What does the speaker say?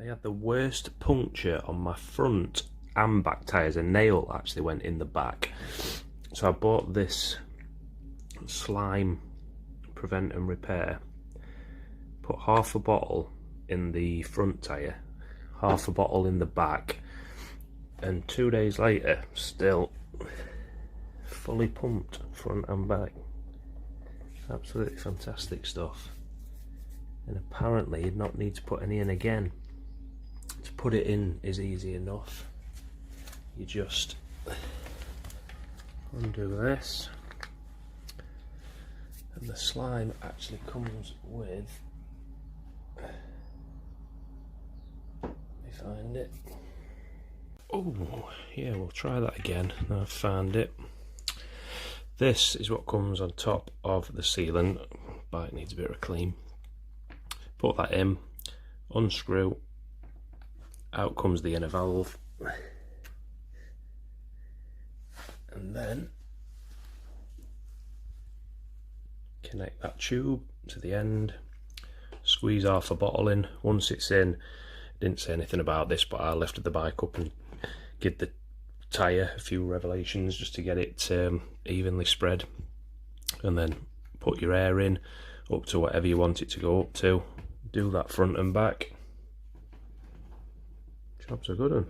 I had the worst puncture on my front and back tyres. A nail actually went in the back. So I bought this slime prevent and repair. Put half a bottle in the front tyre, half a bottle in the back, and 2 days later, still fully pumped front and back. Absolutely fantastic stuff. And apparently you'd not need to put any in again. To put it in is easy enough. You just undo this, and the slime actually comes with, let me find it. Oh yeah, we'll try that again. Now I've found it. This is what comes on top of the sealant. Bike needs a bit of a clean. Put that in, unscrew, out comes the inner valve, and then connect that tube to the end, squeeze half a bottle in. Once it's in, didn't say anything about this, but I lifted the bike up and give the tyre a few revelations just to get it evenly spread, and then put your air in up to whatever you want it to go up to. Do that front and back. Job's a good one.